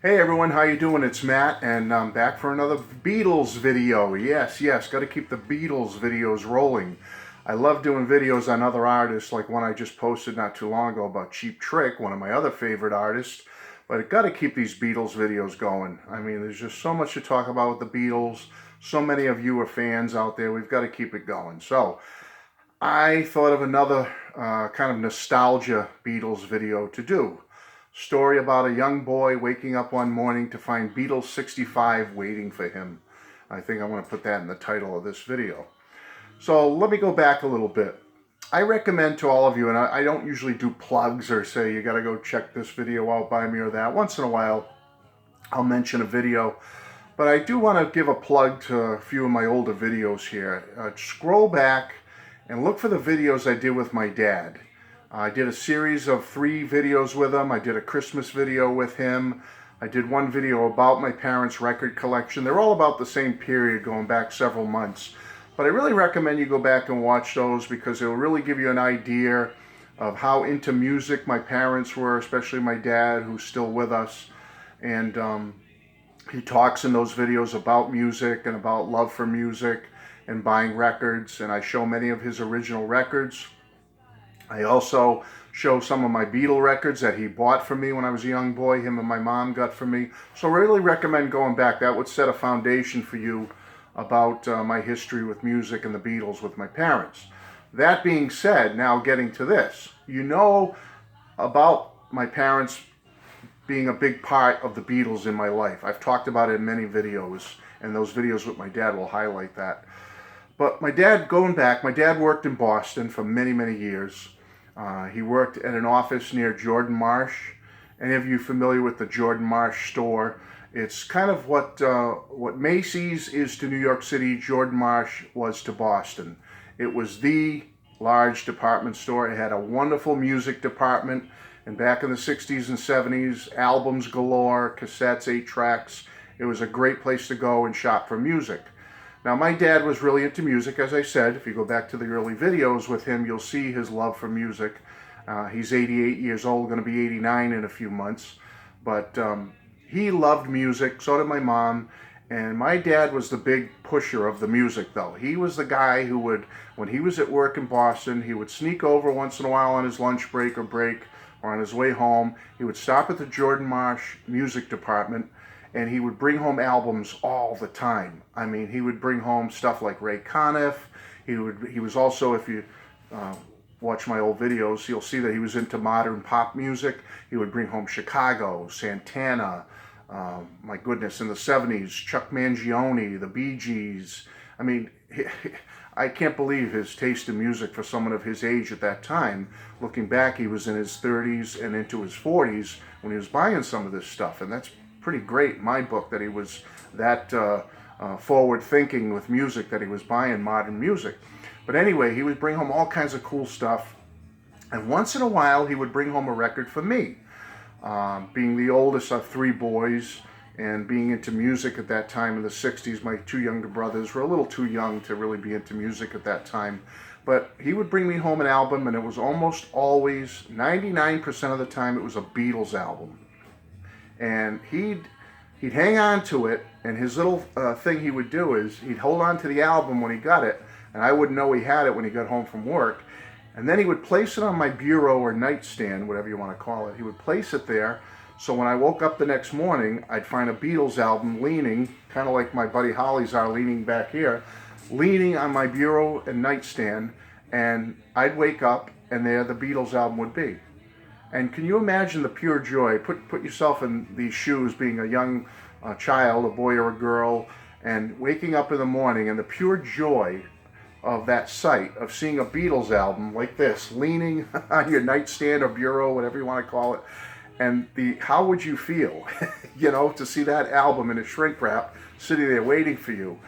Hey everyone, how you doing? It's Matt, and I'm back for another Beatles video. Yes, got to keep the Beatles videos rolling. I love doing videos on other artists, like one I just posted not too long ago about Cheap Trick, one of my other favorite artists. But I got to keep these Beatles videos going. I mean, there's just so much to talk about with the Beatles. So many of you are fans out there. We've got to keep it going. So I thought of another kind of nostalgia Beatles video to do. Story about a young boy waking up one morning to find Beatles 65 waiting for him. I think I want to put that in the title of this video. So let me go back a little bit. I recommend to all of you, and I don't usually do plugs or say you got to go check this video out by me or that. Once in a while I'll mention a video, but I do want to give a plug to a few of my older videos here. Scroll back and look for the videos I did with my dad. I did a series of 3 videos with him. I did a Christmas video with him. I did one video about my parents' record collection. They're all about the same period, going back several months. But I really recommend you go back and watch those because it will really give you an idea of how into music my parents were, especially my dad, who's still with us. And he talks in those videos about music and about love for music and buying records. And I show many of his original records. I also show some of my Beatle records that he bought for me when I was a young boy, him and my mom got for me. So I really recommend going back. That would set a foundation for you about my history with music and the Beatles with my parents. That being said, now getting to this. You know about my parents being a big part of the Beatles in my life. I've talked about it in many videos, and those videos with my dad will highlight that. But my dad, going back, my dad worked in Boston for many, many years. He worked at an office near Jordan Marsh. Any of you familiar with the Jordan Marsh store? It's kind of what Macy's is to New York City, Jordan Marsh was to Boston. It was the large department store. It had a wonderful music department. And back in the 60s and 70s, albums galore, cassettes, 8 tracks. It was a great place to go and shop for music. Now, my dad was really into music, as I said. If you go back to the early videos with him, you'll see his love for music. He's 88 years old, going to be 89 in a few months. But he loved music, so did my mom. And my dad was the big pusher of the music, though. He was the guy who would, when he was at work in Boston, he would sneak over once in a while on his lunch break or on his way home. He would stop at the Jordan Marsh music department, and he would bring home albums all the time. I mean, he would bring home stuff like Ray Conniff. He was also, if you watch my old videos, you'll see that he was into modern pop music. He would bring home Chicago, Santana, my goodness, in the 70s, Chuck Mangione, the Bee Gees. I mean, I can't believe his taste in music for someone of his age at that time. Looking back, he was in his 30s and into his 40s when he was buying some of this stuff, and that's pretty great in my book that he was that forward thinking with music, that he was buying modern music. But anyway, he would bring home all kinds of cool stuff, and once in a while he would bring home a record for me. Being the oldest of 3 boys and being into music at that time in the 60s, my 2 younger brothers were a little too young to really be into music at that time. But he would bring me home an album, and it was almost always, 99% of the time, it was a Beatles album. And he'd hang on to it, and his little thing he would do is he'd hold on to the album when he got it, and I wouldn't know he had it when he got home from work. And then he would place it on my bureau or nightstand, whatever you want to call it. He would place it there, so when I woke up the next morning, I'd find a Beatles album leaning, kind of like my buddy Holly's are leaning back here, leaning on my bureau and nightstand, and I'd wake up, and there the Beatles album would be. And can you imagine the pure joy? Put yourself in these shoes, being a young child, a boy or a girl, and waking up in the morning, and the pure joy of that sight of seeing a Beatles album like this, leaning on your nightstand or bureau, whatever you want to call it. And how would you feel, to see that album in a shrink wrap sitting there waiting for you?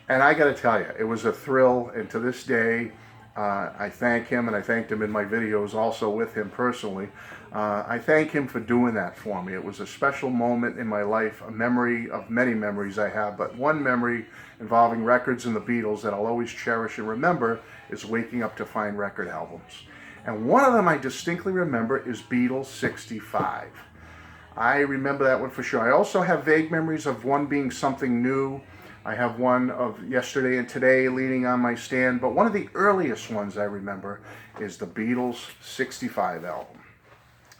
And I got to tell you, it was a thrill, and to this day, I thank him, and I thanked him in my videos also with him personally. I thank him for doing that for me. It was a special moment in my life, a memory of many memories I have, but one memory involving records and the Beatles that I'll always cherish and remember is waking up to find record albums. And one of them I distinctly remember is Beatles 65. I remember that one for sure. I also have vague memories of one being Something New. I have one of Yesterday and Today leaning on my stand, but one of the earliest ones I remember is the Beatles '65 album.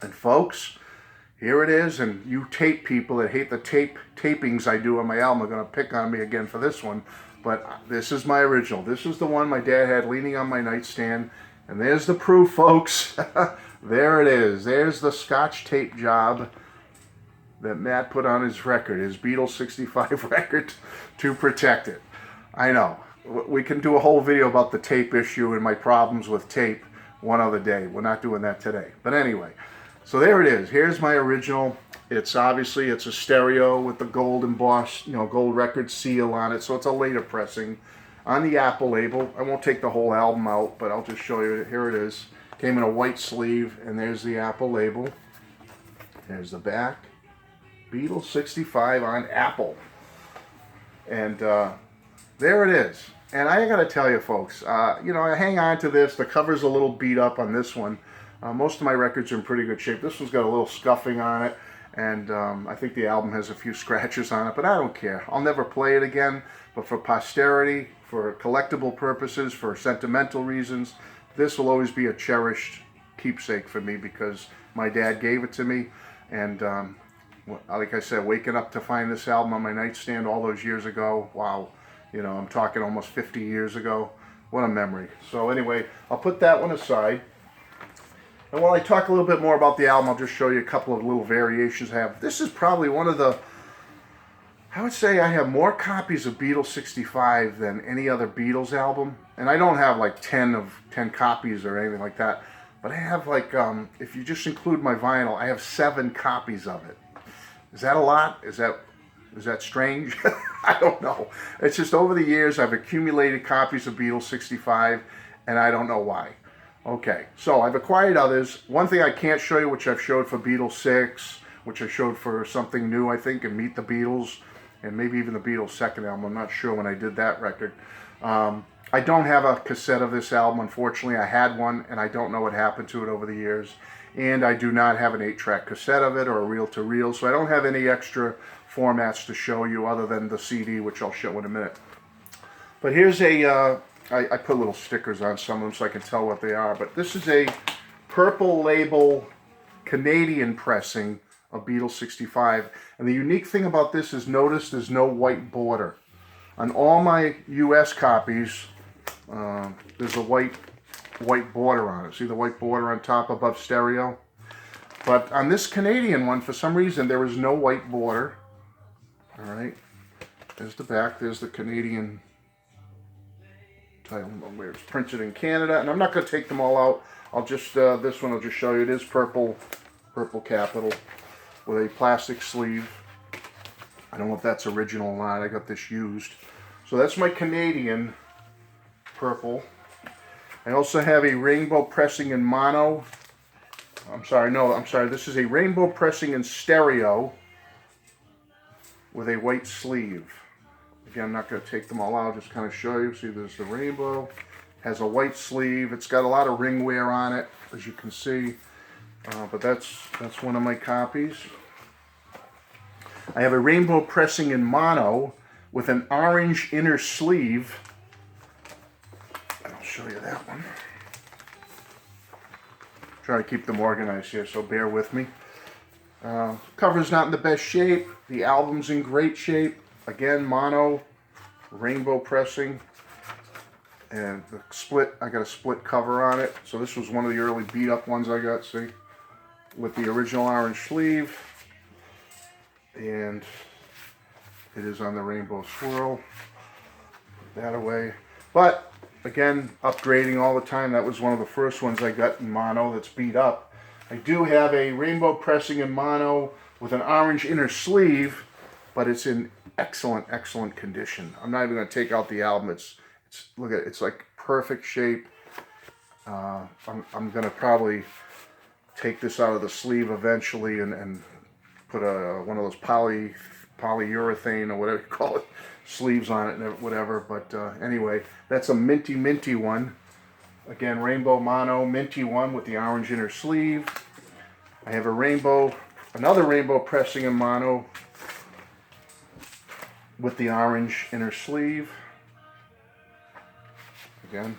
And folks, here it is, and you tape people that hate the tapings I do on my album are going to pick on me again for this one, but this is my original. This is the one my dad had leaning on my nightstand, and there's the proof, folks. There it is. There's the Scotch tape job that Matt put on his record, his Beatles '65 record, to protect it. I know. We can do a whole video about the tape issue and my problems with tape one other day. We're not doing that today. But anyway, so there it is. Here's my original. It's obviously, it's a stereo with the gold embossed, gold record seal on it. So it's a later pressing on the Apple label. I won't take the whole album out, but I'll just show you. Here it is. Came in a white sleeve, and there's the Apple label. There's the back. Beatles '65 on Apple. And there it is. And I gotta tell you, folks, I hang on to this. The cover's a little beat up on this one. Most of my records are in pretty good shape. This one's got a little scuffing on it, and I think the album has a few scratches on it, but I don't care. I'll never play it again, but for posterity, for collectible purposes, for sentimental reasons, this will always be a cherished keepsake for me because my dad gave it to me, and like I said, waking up to find this album on my nightstand all those years ago, wow, I'm talking almost 50 years ago. What a memory. So anyway, I'll put that one aside. And while I talk a little bit more about the album, I'll just show you a couple of little variations I have. This is probably one of the, I would say I have more copies of Beatles '65 than any other Beatles album. And I don't have like 10 copies or anything like that. But I have like, if you just include my vinyl, I have 7 copies of it. Is that a lot? Is that strange? I don't know. It's just over the years I've accumulated copies of Beatles '65, and I don't know why. Okay, so I've acquired others. One thing I can't show you, which I've showed for Beatles 6, which I showed for Something New, I think, and Meet the Beatles, and maybe even the Beatles' second album. I'm not sure when I did that record. I don't have a cassette of this album, unfortunately. I had one, and I don't know what happened to it over the years. And I do not have an 8-track cassette of it or a reel-to-reel, so I don't have any extra formats to show you other than the CD, which I'll show in a minute. But here's I put little stickers on some of them so I can tell what they are. But this is a purple label Canadian pressing of Beatles '65. And the unique thing about this is notice there's no white border. On all my US copies, there's a white border on it. See the white border on top above stereo? But on this Canadian one, for some reason, there is no white border. All right. There's the back. There's the Canadian title where it's printed in Canada. And I'm not going to take them all out. I'll just, this one I'll just show you. It is purple capital with a plastic sleeve. I don't know if that's original or not. I got this used. So that's my Canadian purple. I also have a rainbow pressing in mono. I'm sorry, this is a rainbow pressing in stereo with a white sleeve. Again, I'm not going to take them all out, just kind of show you. See, there's the rainbow. Has a white sleeve. It's got a lot of ring wear on it, as you can see. But that's one of my copies. I have a rainbow pressing in mono with an orange inner sleeve. I'll show you that one. Try to keep them organized here, so bear with me. Cover's not in the best shape. The album's in great shape. Again, mono, rainbow pressing, and the split. I got a split cover on it. So this was one of the early beat up ones I got. See, with the original orange sleeve, and it is on the rainbow swirl. Put that away. But again, upgrading all the time. That was one of the first ones I got in mono that's beat up. I do have a rainbow pressing in mono with an orange inner sleeve, but it's in excellent condition. I'm not even going to take out the album. It's look at it. It's like perfect shape. I'm going to probably take this out of the sleeve eventually and put one of those polyurethane or whatever you call it sleeves on it and whatever. But anyway, that's a minty one. Again, rainbow mono minty one with the orange inner sleeve. I have a rainbow another rainbow pressing in mono with the orange inner sleeve. Again,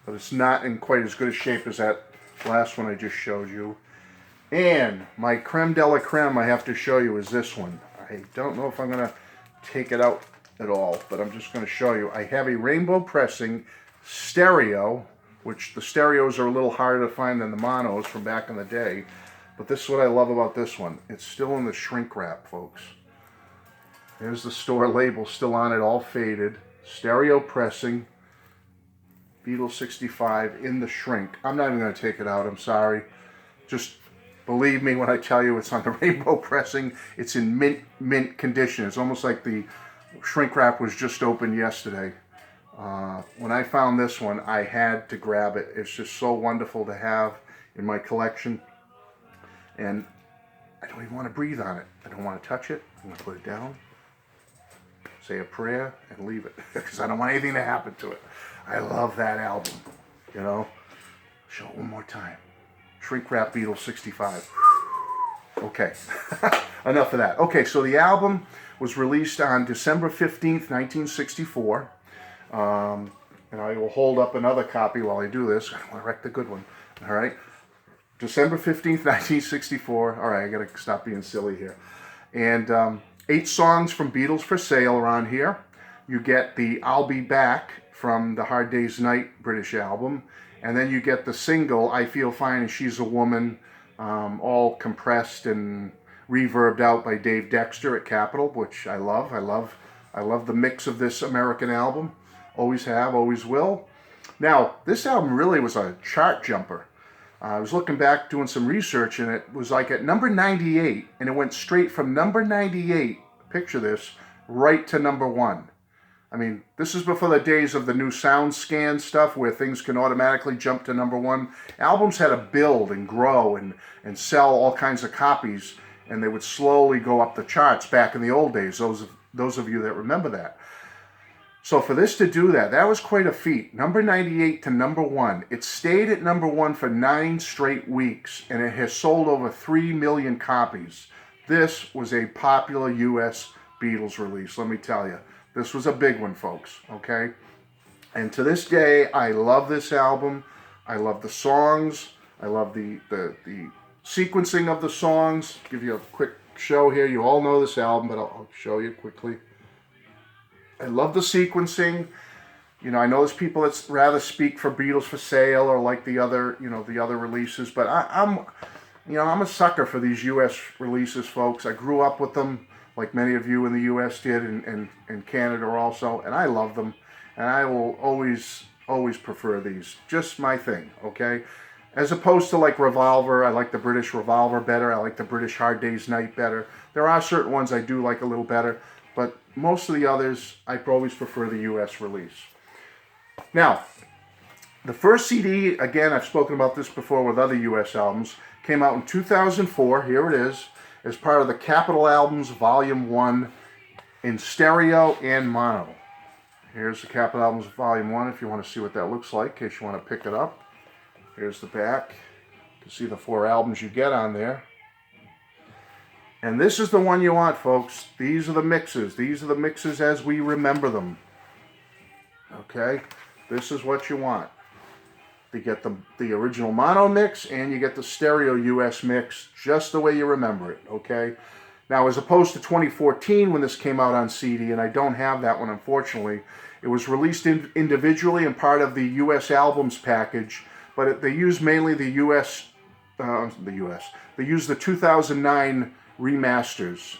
but it's not in quite as good a shape as that last one I just showed you. And my creme de la creme I have to show you is this one. I don't know if I'm going to take it out at all, but I'm just going to show you. I have a rainbow pressing stereo, which the stereos are a little harder to find than the monos from back in the day. But this is what I love about this one. It's still in the shrink wrap, folks. There's the store label still on it, all faded. Stereo pressing. Beatles 65 in the shrink. I'm not even going to take it out, I'm sorry. Just believe me when I tell you it's on the rainbow pressing. It's in mint condition. It's almost like the shrink wrap was just opened yesterday. When I found this one, I had to grab it. It's just so wonderful to have in my collection. And I don't even want to breathe on it. I don't want to touch it. I'm going to put it down, say a prayer, and leave it. Because I don't want anything to happen to it. I love that album. You know? Show it one more time. Shrink Wrap Beatles 65. Okay. Enough of that. Okay, so the album was released on December 15th, 1964. And I will hold up another copy while I do this. I don't want to wreck the good one. All right. December 15th, 1964. All right, I got to stop being silly here. And 8 songs from Beatles for Sale are on here. You get the I'll Be Back from the Hard Day's Night British album. And then you get the single I Feel Fine and She's a Woman, all compressed and reverbed out by Dave Dexter at Capitol, which I love. I love the mix of this American album. Always have, always will. Now, this album really was a chart jumper. I was looking back doing some research, and it was like at number 98, and it went straight from number 98, picture this, right to number 1. I mean, this is before the days of the new sound scan stuff where things can automatically jump to number 1. Albums had to build and grow and sell all kinds of copies, and they would slowly go up the charts back in the old days, those of you that remember that. So for this to do that, that was quite a feat. Number 98 to number 1. It stayed at number 1 for 9 straight weeks, and it has sold over 3 million copies. This was a popular U.S. Beatles release, let me tell you. This was a big one, folks, okay? And to this day, I love this album. I love the songs. I love the sequencing of the songs. Give you a quick show here. You all know this album, but I'll show you quickly. I love the sequencing. You know, I know there's people that rather speak for Beatles for Sale or like the other, the other releases, but I'm a sucker for these U.S. releases, folks. I grew up with them, like many of you in the U.S. did, and Canada also, and I love them, and I will always prefer these. Just my thing, okay? As opposed to like Revolver, I like the British Revolver better. I like the British Hard Day's Night better. There are certain ones I do like a little better, but most of the others, I always prefer the U.S. release. Now, the first CD, again, I've spoken about this before with other U.S. albums, came out in 2004, here it is, as part of the Capitol Albums Volume 1 in stereo and mono. Here's the Capitol Albums Volume 1 if you want to see what that looks like, in case you want to pick it up. Here's the back to see the 4 albums you get on there. And this is the one you want, folks. These are the mixes. These are the mixes as we remember them. Okay? This is what you want. You get the original mono mix and you get the stereo US mix just the way you remember it. Okay? Now, as opposed to 2014 when this came out on CD, and I don't have that one, unfortunately, it was released individually and part of the US albums package, but they use mainly they use the 2009 remasters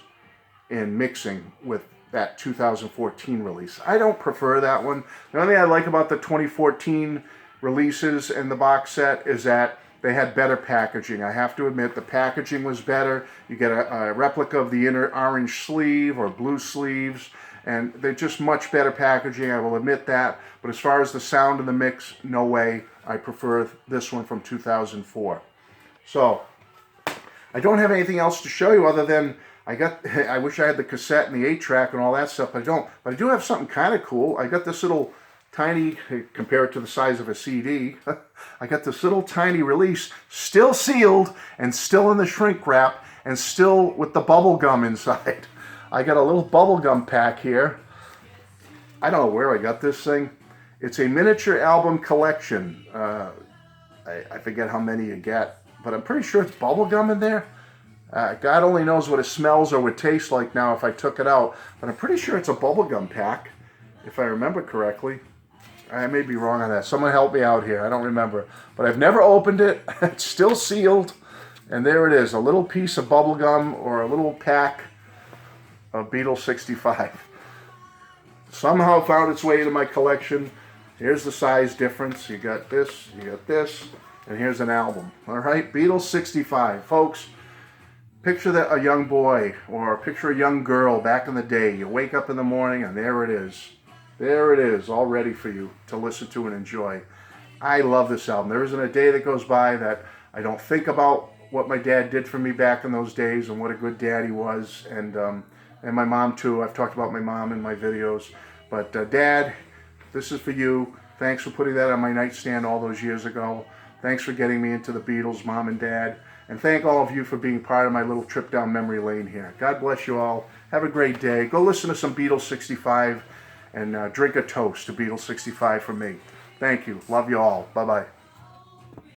in mixing with that 2014 release. I don't prefer that one. The only thing I like about the 2014 releases and the box set is that they had better packaging. I have to admit the packaging was better. You get a replica of the inner orange sleeve or blue sleeves, and they're just much better packaging, I will admit that. But as far as the sound in the mix, no way. I prefer this one from 2004. So, I don't have anything else to show you other than I wish I had the cassette and the 8-track and all that stuff. I don't. But I do have something kind of cool. I got this little tiny, compare it to the size of a CD. I got this little tiny release, still sealed and still in the shrink wrap and still with the bubble gum inside. I got a little bubble gum pack here. I don't know where I got this thing. It's a miniature album collection. I forget how many you get, but I'm pretty sure it's bubble gum in there. God only knows what it smells or would taste like now if I took it out, but I'm pretty sure it's a bubble gum pack, if I remember correctly. I may be wrong on that. Someone help me out here. I don't remember. But I've never opened it. It's still sealed. And there it is. A little piece of bubble gum or a little pack of Beatles 65. Somehow found its way into my collection. Here's the size difference. You got this, and here's an album. All right, Beatles 65. Folks, picture that a young boy or picture a young girl back in the day. You wake up in the morning and there it is. There it is, all ready for you to listen to and enjoy. I love this album. There isn't a day that goes by that I don't think about what my dad did for me back in those days and what a good dad he was. And my mom too. I've talked about my mom in my videos. But Dad, this is for you. Thanks for putting that on my nightstand all those years ago. Thanks for getting me into the Beatles, Mom and Dad. And thank all of you for being part of my little trip down memory lane here. God bless you all. Have a great day. Go listen to some Beatles 65 and drink a toast to Beatles 65 from me. Thank you. Love you all. Bye-bye.